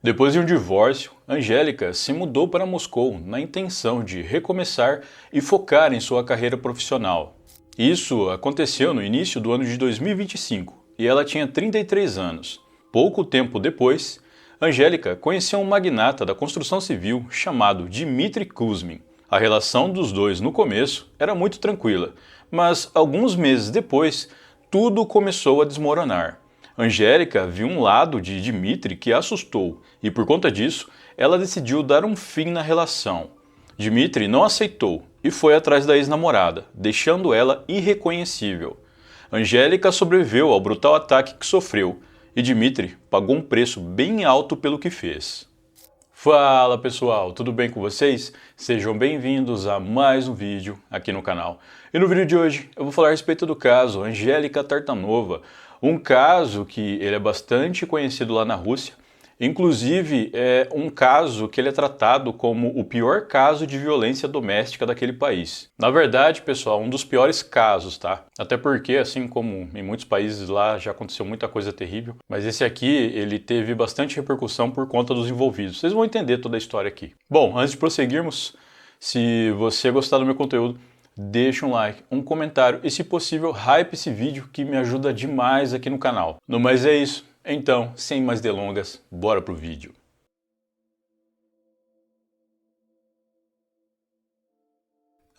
Depois de um divórcio, Angélica se mudou para Moscou na intenção de recomeçar e focar em sua carreira profissional. Isso aconteceu no início do ano de 2025 e ela tinha 33 anos. Pouco tempo depois, Angélica conheceu um magnata da construção civil chamado Dmitry Kuzmin. A relação dos dois no começo era muito tranquila, mas alguns meses depois, tudo começou a desmoronar. Angélica viu um lado de Dmitry que a assustou e, por conta disso, ela decidiu dar um fim na relação. Dmitry não aceitou e foi atrás da ex-namorada, deixando ela irreconhecível. Angélica sobreviveu ao brutal ataque que sofreu e Dmitry pagou um preço bem alto pelo que fez. Fala pessoal, tudo bem com vocês? Sejam bem-vindos a mais um vídeo aqui no canal. E no vídeo de hoje eu vou falar a respeito do caso Angélica Tartanova, um caso que ele é bastante conhecido lá na Rússia. Inclusive é um caso que ele é tratado como o pior caso de violência doméstica daquele país. Na verdade, pessoal, um dos piores casos, tá? Até porque, assim como em muitos países lá já aconteceu muita coisa terrível, mas esse aqui ele teve bastante repercussão por conta dos envolvidos. Vocês vão entender toda a história aqui. Bom, antes de prosseguirmos, se você gostar do meu conteúdo, deixa um like, um comentário e, se possível, hype esse vídeo que me ajuda demais aqui no canal. No mais é isso. Então, sem mais delongas, bora pro vídeo.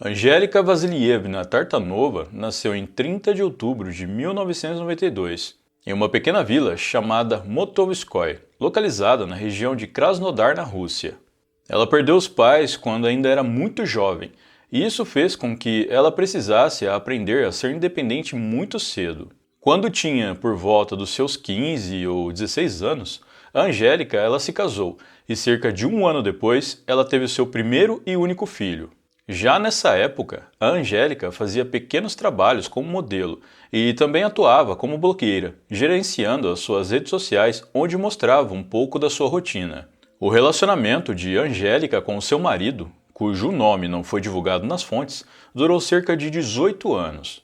Angélica Vasilievna Tartanova nasceu em 30 de outubro de 1992, em uma pequena vila chamada Motovskoye, localizada na região de Krasnodar, na Rússia. Ela perdeu os pais quando ainda era muito jovem, e isso fez com que ela precisasse aprender a ser independente muito cedo. Quando tinha por volta dos seus 15 ou 16 anos, a Angélica ela se casou e cerca de um ano depois ela teve o seu primeiro e único filho. Já nessa época, a Angélica fazia pequenos trabalhos como modelo e também atuava como blogueira, gerenciando as suas redes sociais onde mostrava um pouco da sua rotina. O relacionamento de Angélica com seu marido, cujo nome não foi divulgado nas fontes, durou cerca de 18 anos.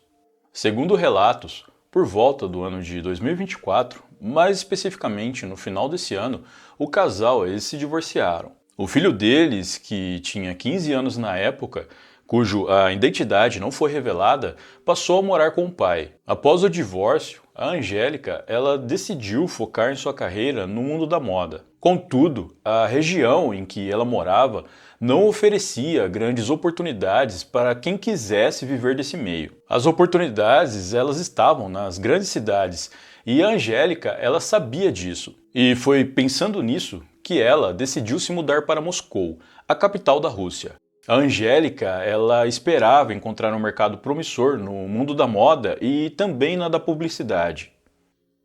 Segundo relatos, por volta do ano de 2024, mais especificamente no final desse ano, o casal eles se divorciaram. O filho deles, que tinha 15 anos na época, cuja a identidade não foi revelada, passou a morar com o pai. Após o divórcio, a Angélica ela decidiu focar em sua carreira no mundo da moda. Contudo, a região em que ela morava não oferecia grandes oportunidades para quem quisesse viver desse meio. As oportunidades elas estavam nas grandes cidades e a Angélica ela sabia disso. E foi pensando nisso que ela decidiu se mudar para Moscou, a capital da Rússia. A Angélica ela esperava encontrar um mercado promissor no mundo da moda e também na da publicidade.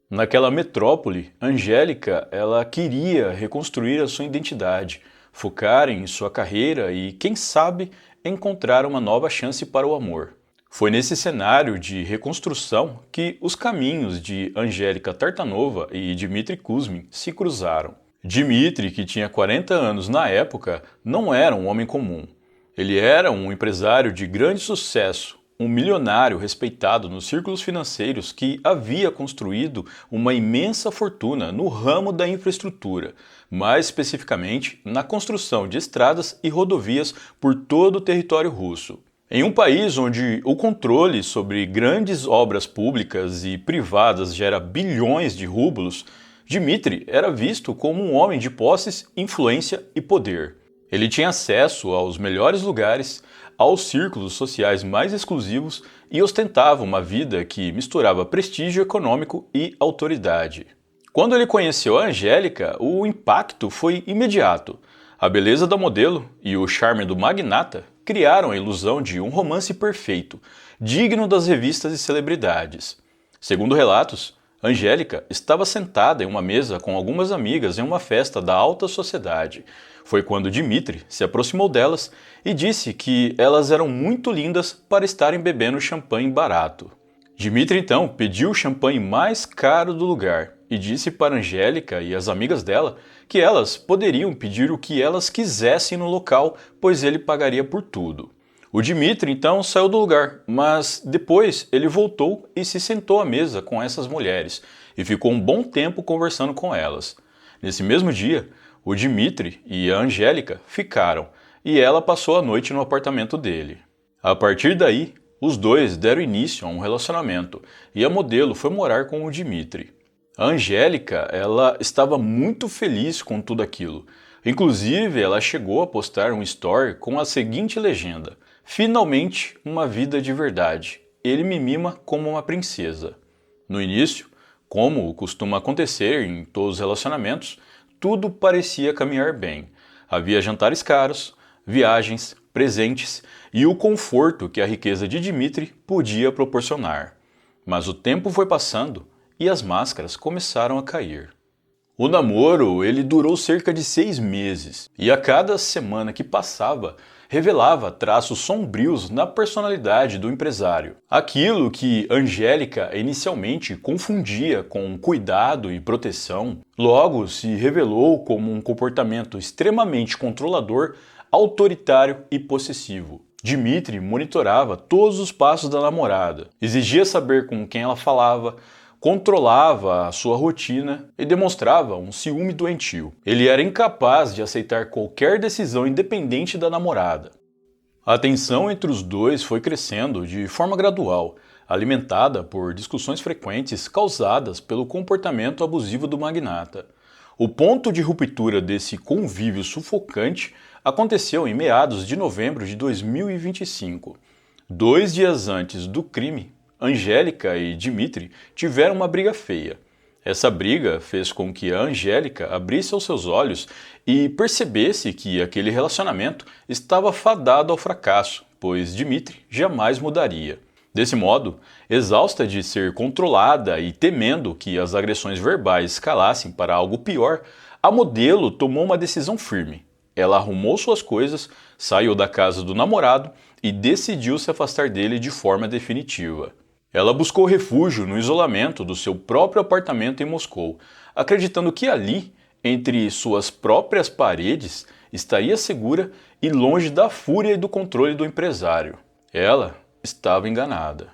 Naquela metrópole, Angélica ela queria reconstruir a sua identidade, focar em sua carreira e, quem sabe, encontrar uma nova chance para o amor. Foi nesse cenário de reconstrução que os caminhos de Angélica Tartanova e Dmitry Kuzmin se cruzaram. Dmitry, que tinha 40 anos na época, não era um homem comum. Ele era um empresário de grande sucesso, um milionário respeitado nos círculos financeiros que havia construído uma imensa fortuna no ramo da infraestrutura, mais especificamente na construção de estradas e rodovias por todo o território russo. Em um país onde o controle sobre grandes obras públicas e privadas gera bilhões de rublos, Dmitry era visto como um homem de posses, influência e poder. Ele tinha acesso aos melhores lugares, aos círculos sociais mais exclusivos e ostentava uma vida que misturava prestígio econômico e autoridade. Quando ele conheceu a Angélica, o impacto foi imediato. A beleza da modelo e o charme do magnata criaram a ilusão de um romance perfeito, digno das revistas e celebridades. Segundo relatos, Angélica estava sentada em uma mesa com algumas amigas em uma festa da alta sociedade. Foi quando Dmitry se aproximou delas e disse que elas eram muito lindas para estarem bebendo champanhe barato. Dmitry então pediu o champanhe mais caro do lugar e disse para Angélica e as amigas dela que elas poderiam pedir o que elas quisessem no local, pois ele pagaria por tudo. O Dmitry então saiu do lugar, mas depois ele voltou e se sentou à mesa com essas mulheres e ficou um bom tempo conversando com elas. Nesse mesmo dia, o Dmitry e a Angélica ficaram e ela passou a noite no apartamento dele. A partir daí, os dois deram início a um relacionamento e a modelo foi morar com o Dmitry. A Angélica, ela estava muito feliz com tudo aquilo. Inclusive, ela chegou a postar um story com a seguinte legenda: "Finalmente uma vida de verdade. Ele me mima como uma princesa." No início, como costuma acontecer em todos os relacionamentos, tudo parecia caminhar bem. Havia jantares caros, viagens, presentes e o conforto que a riqueza de Dmitry podia proporcionar. Mas o tempo foi passando e as máscaras começaram a cair. O namoro, ele durou cerca de 6 meses e a cada semana que passava revelava traços sombrios na personalidade do empresário. Aquilo que Angélica inicialmente confundia com cuidado e proteção, logo se revelou como um comportamento extremamente controlador, autoritário e possessivo. Dmitry monitorava todos os passos da namorada, exigia saber com quem ela falava, controlava a sua rotina e demonstrava um ciúme doentio. Ele era incapaz de aceitar qualquer decisão independente da namorada. A tensão entre os dois foi crescendo de forma gradual, alimentada por discussões frequentes causadas pelo comportamento abusivo do magnata. O ponto de ruptura desse convívio sufocante aconteceu em meados de novembro de 2025. 2 dias antes do crime, Angélica e Dmitry tiveram uma briga feia. Essa briga fez com que a Angélica abrisse os seus olhos e percebesse que aquele relacionamento estava fadado ao fracasso, pois Dmitry jamais mudaria. Desse modo, exausta de ser controlada e temendo que as agressões verbais escalassem para algo pior, a modelo tomou uma decisão firme. Ela arrumou suas coisas, saiu da casa do namorado e decidiu se afastar dele de forma definitiva. Ela buscou refúgio no isolamento do seu próprio apartamento em Moscou, acreditando que ali, entre suas próprias paredes, estaria segura e longe da fúria e do controle do empresário. Ela estava enganada.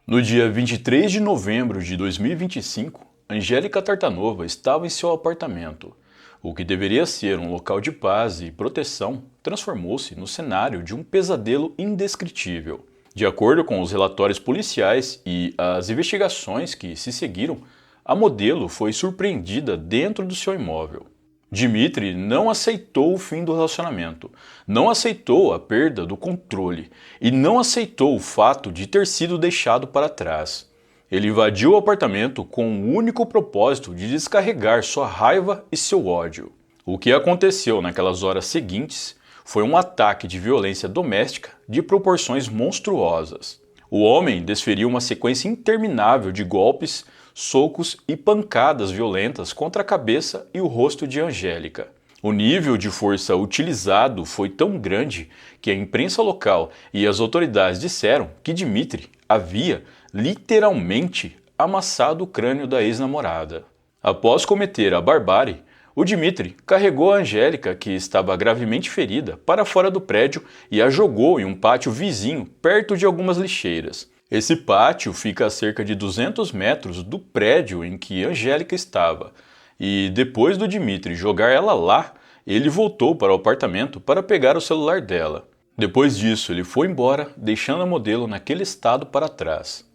No dia 23 de novembro de 2025, Angélica Tartanova estava em seu apartamento. O que deveria ser um local de paz e proteção transformou-se no cenário de um pesadelo indescritível. De acordo com os relatórios policiais e as investigações que se seguiram, a modelo foi surpreendida dentro do seu imóvel. Dmitry não aceitou o fim do relacionamento, não aceitou a perda do controle e não aceitou o fato de ter sido deixado para trás. Ele invadiu o apartamento com o único propósito de descarregar sua raiva e seu ódio. O que aconteceu naquelas horas seguintes foi um ataque de violência doméstica de proporções monstruosas. O homem desferiu uma sequência interminável de golpes, socos e pancadas violentas contra a cabeça e o rosto de Angélica. O nível de força utilizado foi tão grande que a imprensa local e as autoridades disseram que Dmitry havia, literalmente, amassado o crânio da ex-namorada. Após cometer a barbárie, o Dmitry carregou a Angélica, que estava gravemente ferida, para fora do prédio e a jogou em um pátio vizinho, perto de algumas lixeiras. Esse pátio fica a cerca de 200 metros do prédio em que Angélica estava. E depois do Dmitry jogar ela lá, ele voltou para o apartamento para pegar o celular dela. Depois disso, ele foi embora, deixando a modelo naquele estado para trás.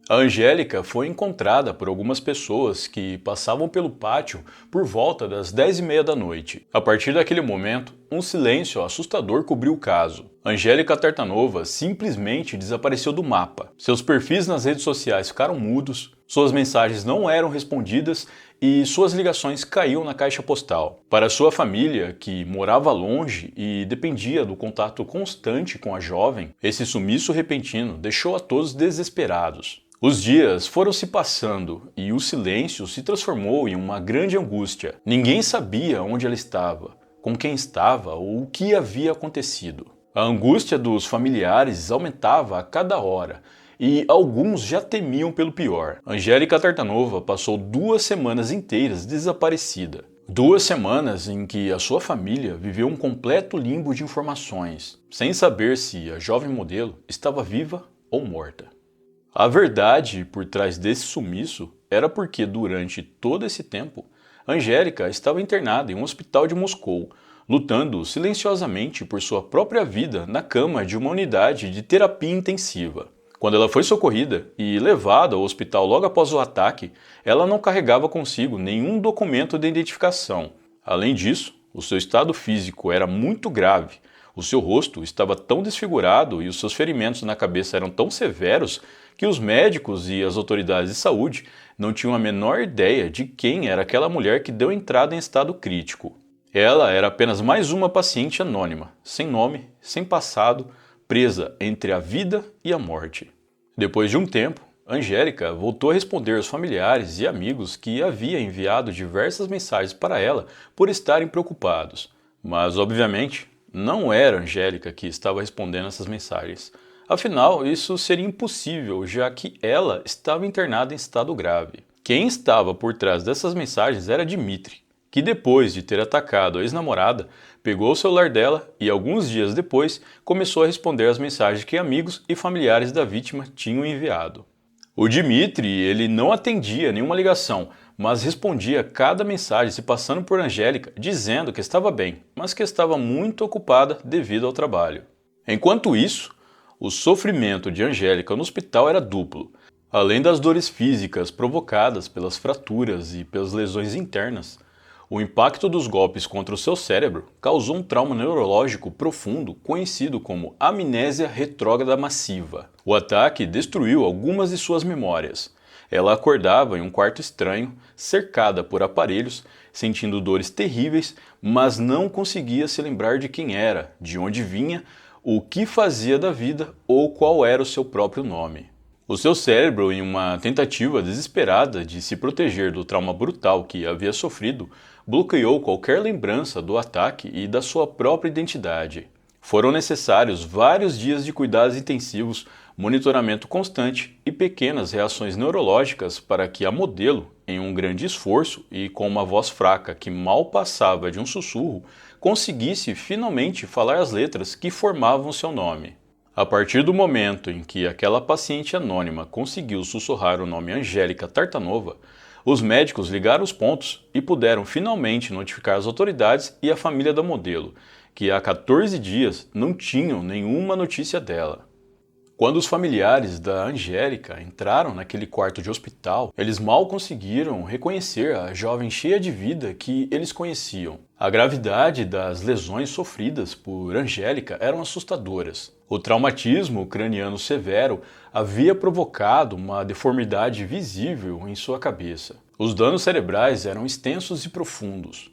A Angélica foi encontrada por algumas pessoas que passavam pelo pátio por volta das 10h30 da noite. A partir daquele momento, um silêncio assustador cobriu o caso. Angélica Tartanova simplesmente desapareceu do mapa. Seus perfis nas redes sociais ficaram mudos, suas mensagens não eram respondidas e suas ligações caíam na caixa postal. Para sua família, que morava longe e dependia do contato constante com a jovem, esse sumiço repentino deixou a todos desesperados. Os dias foram se passando e o silêncio se transformou em uma grande angústia. Ninguém sabia onde ela estava, com quem estava ou o que havia acontecido. A angústia dos familiares aumentava a cada hora e alguns já temiam pelo pior. Angélica Tartanova passou 2 semanas inteiras desaparecida. 2 semanas em que a sua família viveu um completo limbo de informações, sem saber se a jovem modelo estava viva ou morta. A verdade por trás desse sumiço era porque durante todo esse tempo, Angélica estava internada em um hospital de Moscou, lutando silenciosamente por sua própria vida na cama de uma unidade de terapia intensiva. Quando ela foi socorrida e levada ao hospital logo após o ataque, ela não carregava consigo nenhum documento de identificação. Além disso, o seu estado físico era muito grave. O seu rosto estava tão desfigurado e os seus ferimentos na cabeça eram tão severos que os médicos e as autoridades de saúde não tinham a menor ideia de quem era aquela mulher que deu entrada em estado crítico. Ela era apenas mais uma paciente anônima, sem nome, sem passado, presa entre a vida e a morte. Depois de um tempo, Angélica voltou a responder aos familiares e amigos que havia enviado diversas mensagens para ela por estarem preocupados. Mas, obviamente, não era Angélica que estava respondendo essas mensagens. Afinal, isso seria impossível, já que ela estava internada em estado grave. Quem estava por trás dessas mensagens era Dmitry, que depois de ter atacado a ex-namorada, pegou o celular dela e alguns dias depois começou a responder às mensagens que amigos e familiares da vítima tinham enviado. O Dmitry, ele não atendia nenhuma ligação, mas respondia cada mensagem se passando por Angélica, dizendo que estava bem, mas que estava muito ocupada devido ao trabalho. Enquanto isso, o sofrimento de Angélica no hospital era duplo. Além das dores físicas provocadas pelas fraturas e pelas lesões internas, o impacto dos golpes contra o seu cérebro causou um trauma neurológico profundo conhecido como amnésia retrógrada massiva. O ataque destruiu algumas de suas memórias. Ela acordava em um quarto estranho, cercada por aparelhos, sentindo dores terríveis, mas não conseguia se lembrar de quem era, de onde vinha, o que fazia da vida ou qual era o seu próprio nome. O seu cérebro, em uma tentativa desesperada de se proteger do trauma brutal que havia sofrido, bloqueou qualquer lembrança do ataque e da sua própria identidade. Foram necessários vários dias de cuidados intensivos, monitoramento constante e pequenas reações neurológicas para que a modelo, em um grande esforço e com uma voz fraca que mal passava de um sussurro, conseguisse finalmente falar as letras que formavam seu nome. A partir do momento em que aquela paciente anônima conseguiu sussurrar o nome Angélica Tartanova, os médicos ligaram os pontos e puderam finalmente notificar as autoridades e a família da modelo, que há 14 dias não tinham nenhuma notícia dela. Quando os familiares da Angélica entraram naquele quarto de hospital, eles mal conseguiram reconhecer a jovem cheia de vida que eles conheciam. A gravidade das lesões sofridas por Angélica eram assustadoras. O traumatismo craniano severo havia provocado uma deformidade visível em sua cabeça. Os danos cerebrais eram extensos e profundos.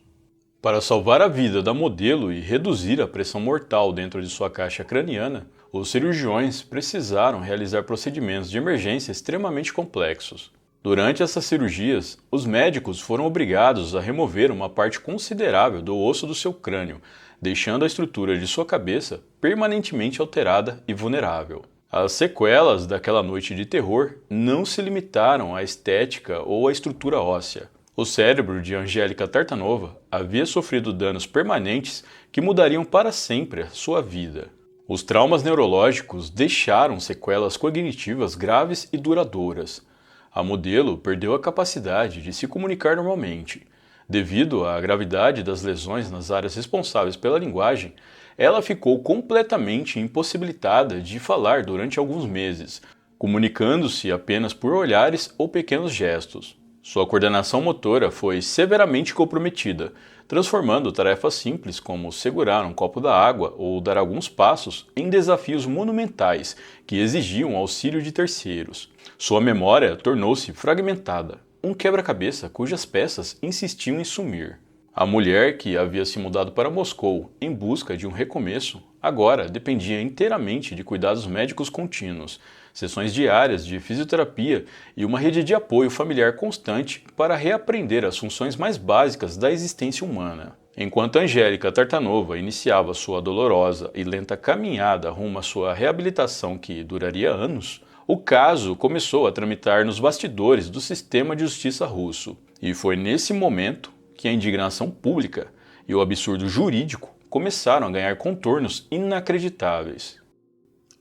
Para salvar a vida da modelo e reduzir a pressão mortal dentro de sua caixa craniana, os cirurgiões precisaram realizar procedimentos de emergência extremamente complexos. Durante essas cirurgias, os médicos foram obrigados a remover uma parte considerável do osso do seu crânio, deixando a estrutura de sua cabeça permanentemente alterada e vulnerável. As sequelas daquela noite de terror não se limitaram à estética ou à estrutura óssea. O cérebro de Angélica Tartanova havia sofrido danos permanentes que mudariam para sempre a sua vida. Os traumas neurológicos deixaram sequelas cognitivas graves e duradouras. A modelo perdeu a capacidade de se comunicar normalmente. Devido à gravidade das lesões nas áreas responsáveis pela linguagem, ela ficou completamente impossibilitada de falar durante alguns meses, comunicando-se apenas por olhares ou pequenos gestos. Sua coordenação motora foi severamente comprometida, transformando tarefas simples como segurar um copo da água ou dar alguns passos em desafios monumentais que exigiam auxílio de terceiros. Sua memória tornou-se fragmentada, um quebra-cabeça cujas peças insistiam em sumir. A mulher que havia se mudado para Moscou em busca de um recomeço, agora dependia inteiramente de cuidados médicos contínuos, sessões diárias de fisioterapia e uma rede de apoio familiar constante para reaprender as funções mais básicas da existência humana. Enquanto Angélica Tartanova iniciava sua dolorosa e lenta caminhada rumo à sua reabilitação que duraria anos, o caso começou a tramitar nos bastidores do sistema de justiça russo. E foi nesse momento que a indignação pública e o absurdo jurídico começaram a ganhar contornos inacreditáveis.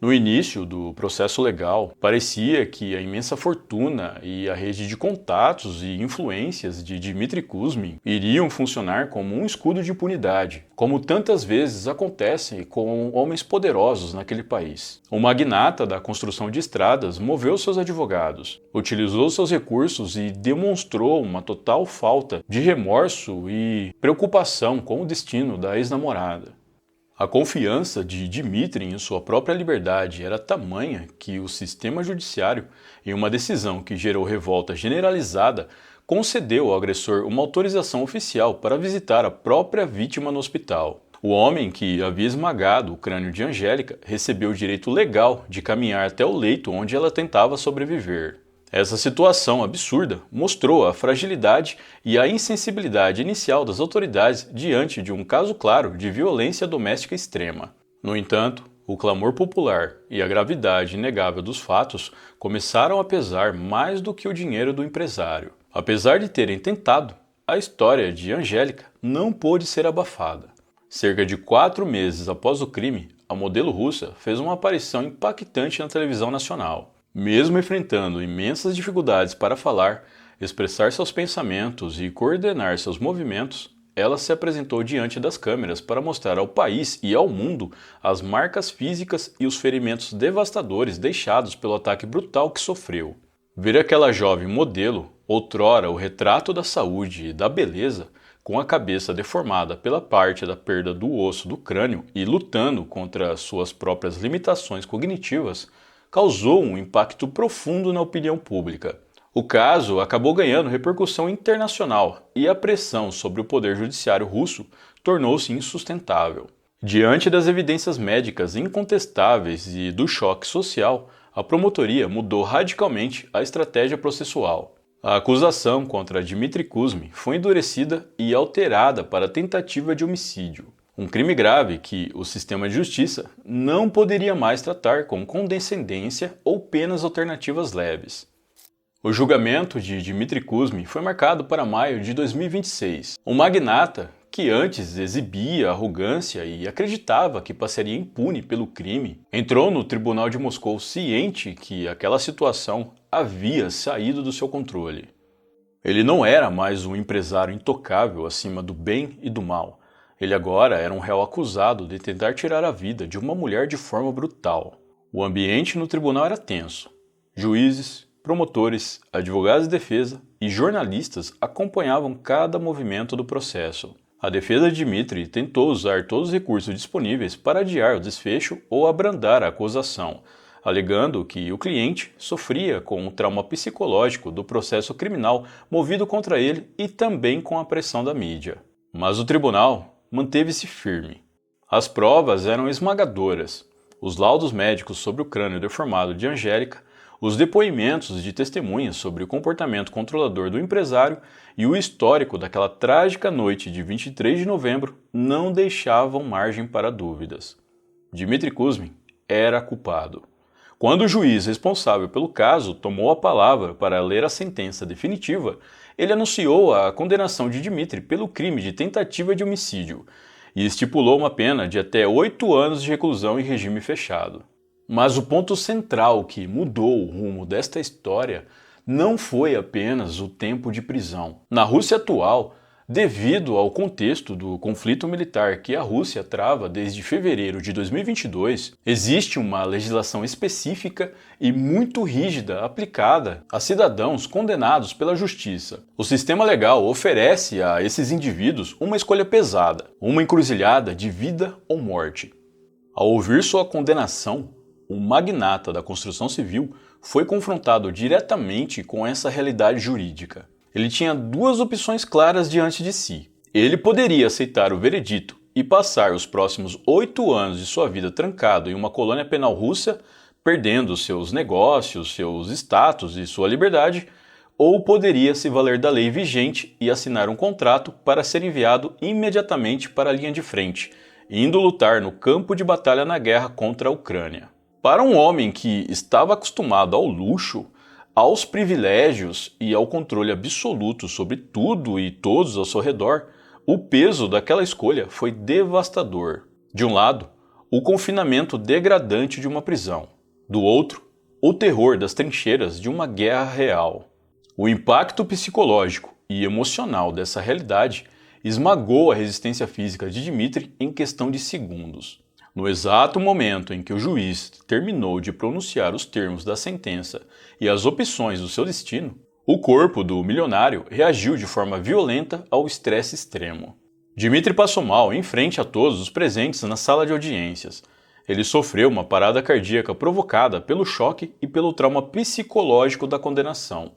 No início do processo legal, parecia que a imensa fortuna e a rede de contatos e influências de Dmitry Kuzmin iriam funcionar como um escudo de impunidade, como tantas vezes acontece com homens poderosos naquele país. O magnata da construção de estradas moveu seus advogados, utilizou seus recursos e demonstrou uma total falta de remorso e preocupação com o destino da ex-namorada. A confiança de Dmitry em sua própria liberdade era tamanha que o sistema judiciário, em uma decisão que gerou revolta generalizada, concedeu ao agressor uma autorização oficial para visitar a própria vítima no hospital. O homem que havia esmagado o crânio de Angélica recebeu o direito legal de caminhar até o leito onde ela tentava sobreviver. Essa situação absurda mostrou a fragilidade e a insensibilidade inicial das autoridades diante de um caso claro de violência doméstica extrema. No entanto, o clamor popular e a gravidade inegável dos fatos começaram a pesar mais do que o dinheiro do empresário. Apesar de terem tentado, a história de Angélica não pôde ser abafada. Cerca de 4 meses após o crime, a modelo russa fez uma aparição impactante na televisão nacional. Mesmo enfrentando imensas dificuldades para falar, expressar seus pensamentos e coordenar seus movimentos, ela se apresentou diante das câmeras para mostrar ao país e ao mundo as marcas físicas e os ferimentos devastadores deixados pelo ataque brutal que sofreu. Ver aquela jovem modelo, outrora o retrato da saúde e da beleza, com a cabeça deformada pela parte da perda do osso do crânio e lutando contra suas próprias limitações cognitivas, causou um impacto profundo na opinião pública. O caso acabou ganhando repercussão internacional e a pressão sobre o poder judiciário russo tornou-se insustentável. Diante das evidências médicas incontestáveis e do choque social, a promotoria mudou radicalmente a estratégia processual. A acusação contra Dmitry Kuzmin foi endurecida e alterada para tentativa de homicídio. Um crime grave que o sistema de justiça não poderia mais tratar com condescendência ou penas alternativas leves. O julgamento de Dmitry Kuzmin foi marcado para maio de 2026. Um magnata que antes exibia arrogância e acreditava que passaria impune pelo crime, entrou no Tribunal de Moscou ciente que aquela situação havia saído do seu controle. Ele não era mais um empresário intocável acima do bem e do mal. Ele agora era um réu acusado de tentar tirar a vida de uma mulher de forma brutal. O ambiente no tribunal era tenso. Juízes, promotores, advogados de defesa e jornalistas acompanhavam cada movimento do processo. A defesa de Dmitry tentou usar todos os recursos disponíveis para adiar o desfecho ou abrandar a acusação, alegando que o cliente sofria com um trauma psicológico do processo criminal movido contra ele e também com a pressão da mídia. Mas o tribunal manteve-se firme. As provas eram esmagadoras. Os laudos médicos sobre o crânio deformado de Angélica, os depoimentos de testemunhas sobre o comportamento controlador do empresário e o histórico daquela trágica noite de 23 de novembro não deixavam margem para dúvidas. Dmitry Kuzmin era culpado. Quando o juiz responsável pelo caso tomou a palavra para ler a sentença definitiva, ele anunciou a condenação de Dmitry pelo crime de tentativa de homicídio e estipulou uma pena de até 8 anos de reclusão em regime fechado. Mas o ponto central que mudou o rumo desta história não foi apenas o tempo de prisão. Na Rússia atual, devido ao contexto do conflito militar que a Rússia trava desde fevereiro de 2022, existe uma legislação específica e muito rígida aplicada a cidadãos condenados pela justiça. O sistema legal oferece a esses indivíduos uma escolha pesada, uma encruzilhada de vida ou morte. Ao ouvir sua condenação, o magnata da construção civil foi confrontado diretamente com essa realidade jurídica. Ele tinha 2 opções claras diante de si. Ele poderia aceitar o veredito e passar os próximos 8 anos de sua vida trancado em uma colônia penal russa, perdendo seus negócios, seus status e sua liberdade, ou poderia se valer da lei vigente e assinar um contrato para ser enviado imediatamente para a linha de frente, indo lutar no campo de batalha na guerra contra a Ucrânia. Para um homem que estava acostumado ao luxo, aos privilégios e ao controle absoluto sobre tudo e todos ao seu redor, o peso daquela escolha foi devastador. De um lado, o confinamento degradante de uma prisão. Do outro, o terror das trincheiras de uma guerra real. O impacto psicológico e emocional dessa realidade esmagou a resistência física de Dmitri em questão de segundos. No exato momento em que o juiz terminou de pronunciar os termos da sentença e as opções do seu destino, o corpo do milionário reagiu de forma violenta ao estresse extremo. Dmitri passou mal em frente a todos os presentes na sala de audiências. Ele sofreu uma parada cardíaca provocada pelo choque e pelo trauma psicológico da condenação.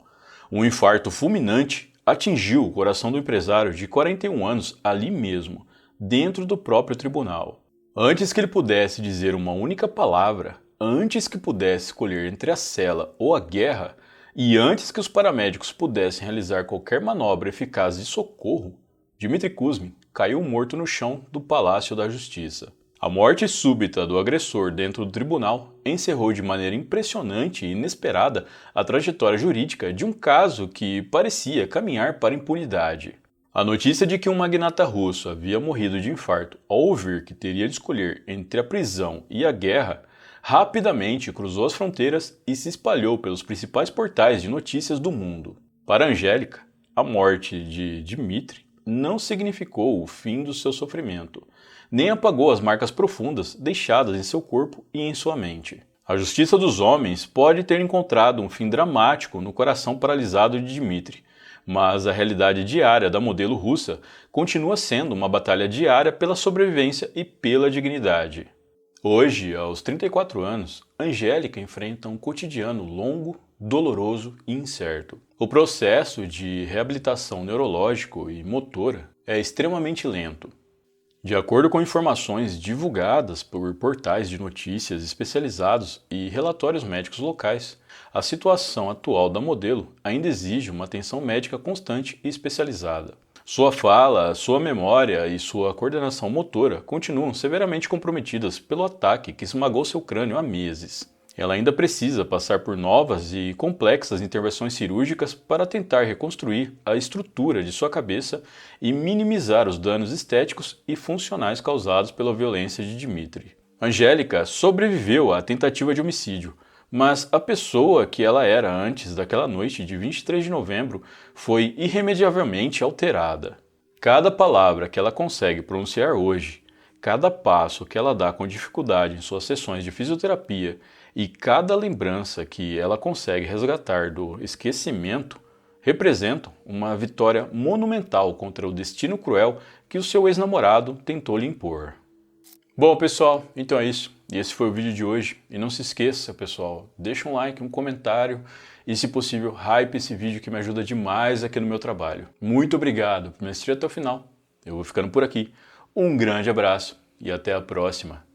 Um infarto fulminante atingiu o coração do empresário de 41 anos ali mesmo, dentro do próprio tribunal. Antes que ele pudesse dizer uma única palavra, antes que pudesse escolher entre a cela ou a guerra, e antes que os paramédicos pudessem realizar qualquer manobra eficaz de socorro, Dmitri Kuzmin caiu morto no chão do Palácio da Justiça. A morte súbita do agressor dentro do tribunal encerrou de maneira impressionante e inesperada a trajetória jurídica de um caso que parecia caminhar para a impunidade. A notícia de que um magnata russo havia morrido de infarto ao ouvir que teria de escolher entre a prisão e a guerra, rapidamente cruzou as fronteiras e se espalhou pelos principais portais de notícias do mundo. Para Angélica, a morte de Dmitri não significou o fim do seu sofrimento, nem apagou as marcas profundas deixadas em seu corpo e em sua mente. A justiça dos homens pode ter encontrado um fim dramático no coração paralisado de Dmitri, mas a realidade diária da modelo russa continua sendo uma batalha diária pela sobrevivência e pela dignidade. Hoje, aos 34 anos, Angélica enfrenta um cotidiano longo, doloroso e incerto. O processo de reabilitação neurológico e motora é extremamente lento. De acordo com informações divulgadas por portais de notícias especializados e relatórios médicos locais, a situação atual da modelo ainda exige uma atenção médica constante e especializada. Sua fala, sua memória e sua coordenação motora continuam severamente comprometidas pelo ataque que esmagou seu crânio há meses. Ela ainda precisa passar por novas e complexas intervenções cirúrgicas para tentar reconstruir a estrutura de sua cabeça e minimizar os danos estéticos e funcionais causados pela violência de Dmitri. Angélica sobreviveu à tentativa de homicídio, mas a pessoa que ela era antes daquela noite de 23 de novembro foi irremediavelmente alterada. Cada palavra que ela consegue pronunciar hoje, cada passo que ela dá com dificuldade em suas sessões de fisioterapia e cada lembrança que ela consegue resgatar do esquecimento representam uma vitória monumental contra o destino cruel que o seu ex-namorado tentou lhe impor. Bom, pessoal, então é isso. E esse foi o vídeo de hoje. E não se esqueça, pessoal, deixa um like, um comentário e, se possível, hype esse vídeo que me ajuda demais aqui no meu trabalho. Muito obrigado por me assistir até o final. Eu vou ficando por aqui. Um grande abraço e até a próxima.